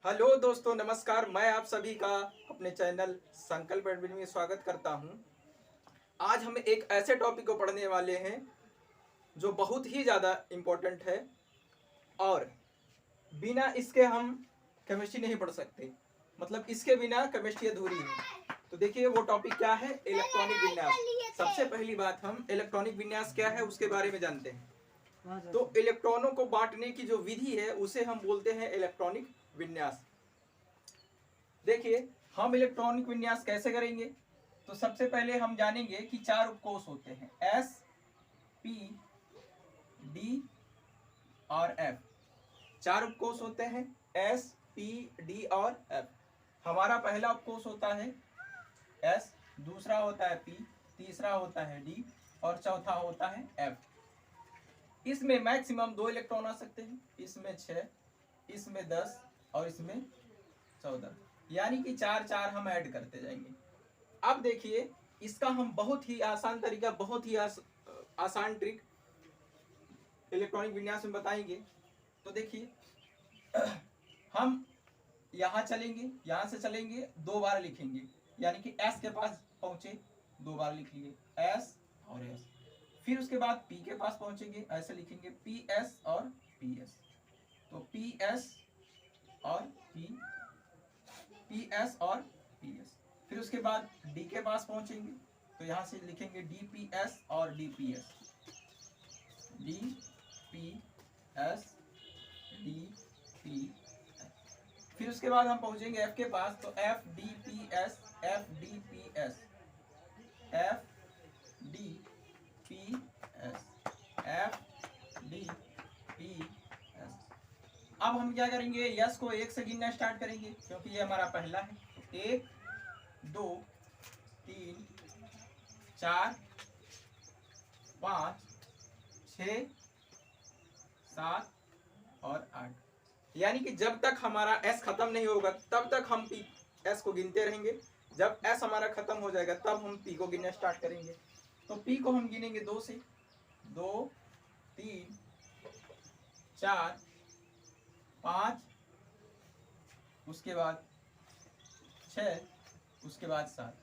Hello दोस्तों, नमस्कार। मैं आप सभी का अपने चैनल संकल्प एडमिन में स्वागत करता हूं। आज हम एक ऐसे टॉपिक को पढ़ने वाले हैं जो बहुत ही ज़्यादा इम्पोर्टेंट है और बिना इसके हम केमिस्ट्री नहीं पढ़ सकते। मतलब इसके बिना केमिस्ट्री अधूरी है। तो देखिए वो टॉपिक क्या है, इलेक्ट्रॉनिक विन्यास। सबसे पहली बात, हम इलेक्ट्रॉनिक विन्यास क्या है उसके बारे में जानते हैं। तो इलेक्ट्रॉनों को बांटने की जो विधि है उसे हम बोलते हैं इलेक्ट्रॉनिक विन्यास। देखिए हम इलेक्ट्रॉनिक विन्यास कैसे करेंगे। तो सबसे पहले हम जानेंगे कि चार उपकोष होते हैं, एस, पी, डी और एफ। चार उपकोष होते हैं, एस, पी, डी और एफ। हमारा पहला उपकोष होता है एस, दूसरा होता है पी, तीसरा होता है डी और चौथा होता है एफ। इसमें मैक्सिमम 2 इलेक्ट्रॉन आ सकते हैं, इसमें 6, इसमें 10 और इसमें 14, यानी कि 4 हम ऐड करते जाएंगे। अब देखिए इसका हम बहुत ही आसान तरीका, बहुत ही आसान ट्रिक इलेक्ट्रॉनिक विन्यास में बताएंगे। तो देखिए हम यहाँ चलेंगे, यहाँ से चलेंगे, 2 बार लिखेंगे, यानी कि एस के पास पहुंचे 2 बार लिख लिए, एस और एस। फिर उसके बाद पी के पास पहुंचेंगे, ऐसे लिखेंगे पी एस और पी एस। तो पी एस और पी एस और पी एस। फिर उसके बाद डी के पास पहुंचेंगे, तो यहां से लिखेंगे डी पी एस और D P S, D P S, D P S. फिर उसके बाद हम पहुंचेंगे एफ के पास, तो F D P S, F D P S, F D P S, F D P S. अब हम क्या करेंगे, यस को 1 से गिनना स्टार्ट करेंगे क्योंकि ये हमारा पहला है। तो 1 2 3 4 5 6 7 और 8, यानी कि जब तक हमारा एस खत्म नहीं होगा तब तक हम पी एस को गिनते रहेंगे। जब एस हमारा खत्म हो जाएगा तब हम पी को गिनना स्टार्ट करेंगे। तो पी को हम गिनेंगे 2 से, 2 3 4 5, उसके बाद 6, उसके बाद 7।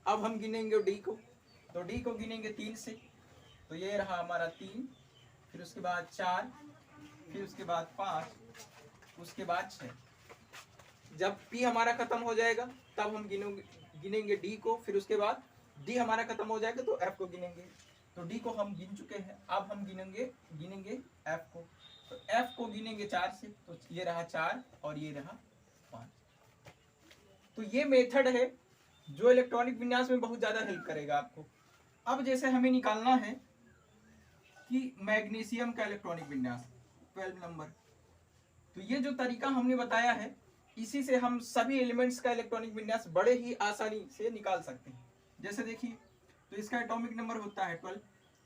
अब हम गिनेंगे डी को, तो डी को गिनेंगे 3 से, तो ये रहा हमारा 3, फिर उसके बाद 4, फिर उसके बाद 5, उसके बाद 6। जब पी हमारा खत्म हो जाएगा तब हम गिनेंगे डी को, फिर उसके बाद डी हमारा खत्म हो जाएगा तो एफ को गिनेंगे। तो डी को हम गिन चुके हैं, अब हम गिनेंगे एफ को। तो एफ को गिनेंगे 4 से, तो ये रहा 4 और ये रहा 5। तो ये मेथड है जो इलेक्ट्रॉनिक विन्यास में बहुत ज्यादा हेल्प करेगा आपको। अब जैसे हमें निकालना है कि मैग्नीशियम का इलेक्ट्रॉनिक विन्यास 12 नंबर, तो ये जो तरीका हमने बताया है इसी से हम सभी एलिमेंट्स का इलेक्ट्रॉनिक विन्यास बड़े ही आसानी से निकाल सकते हैं। जैसे देखिए, तो इसका एटॉमिक नंबर होता है 12।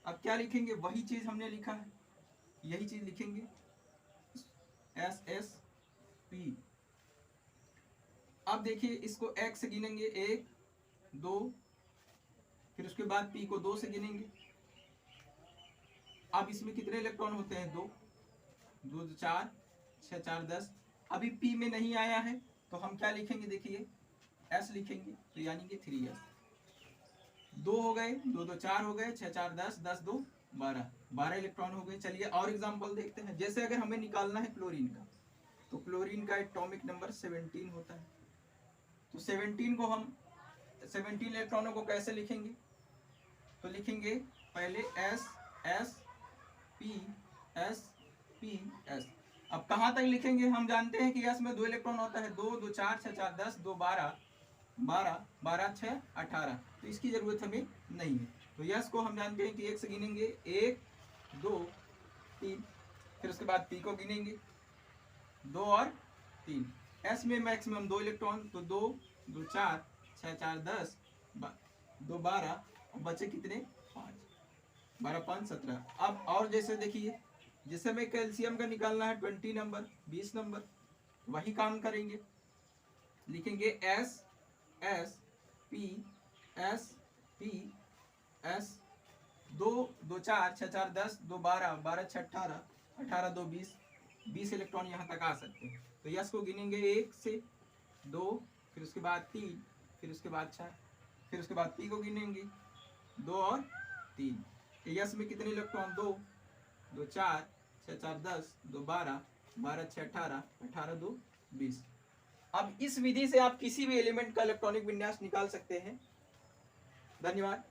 अब क्या लिखेंगे, वही चीज हमने लिखा है, यही चीज लिखेंगे, एस एस पी। अब देखिए इसको एक्स से गिनेंगे, 1 2, फिर उसके बाद पी को 2 से गिनेंगे। अब इसमें कितने इलेक्ट्रॉन होते हैं, 2 2 4 6 4 10। अभी पी में नहीं आया है तो हम क्या लिखेंगे, देखिए एस लिखेंगे, तो यानी कि 3s। 2 हो गए, 2 2 4 हो गए, 6 4 10, 10 2 12, 12 इलेक्ट्रॉन हो गए। चलिए और एग्जांपल देखते हैं। जैसे अगर हमें निकालना है क्लोरीन का, तो क्लोरीन का एटॉमिक नंबर 17 होता है। तो 17 को हम 17 इलेक्ट्रॉनों को कैसे लिखेंगे, तो लिखेंगे पहले S S P S P S. अब कहां तक लिखेंगे, हम जानते हैं कि एस में 2 इलेक्ट्रॉन होता है, 2 2 4 6 4 10, 2 12 12 12 6 18, तो इसकी जरूरत हमें नहीं है। तो यस को हम जानते हैं कि 1 से गिनेंगे, 1 2 3, फिर उसके बाद पी को गिनेंगे 2 और 3। एस में मैक्सिमम 2 इलेक्ट्रॉन, तो 2 2 4 6 4 10, 2 12, बचे कितने, 5, 12 5 17। अब और जैसे देखिए, जैसे हमें कैल्शियम का निकालना है 20 नंबर, 20 नंबर, वही काम करेंगे, लिखेंगे S S P S P S, 2 2 4 6 4 10, 2 12 12 6 18, 18 2 20, 20 electron यहाँ तक आ सकते हैं। तो यस को गिनेंगे 1 से 2, फिर उसके बाद 3, फिर उसके बाद 4, फिर उसके बाद पी को गिनेंगे 2 और 3। यस में कितने इलेक्ट्रॉन? 2, 2 4, 6 4 10, 2 12, 12 6 18, 18 2 20। अब इस विधि से आप किसी भी एलिमेंट का इलेक्ट्रॉनिक विन्यास निकाल सकते हैं। धन्यवाद।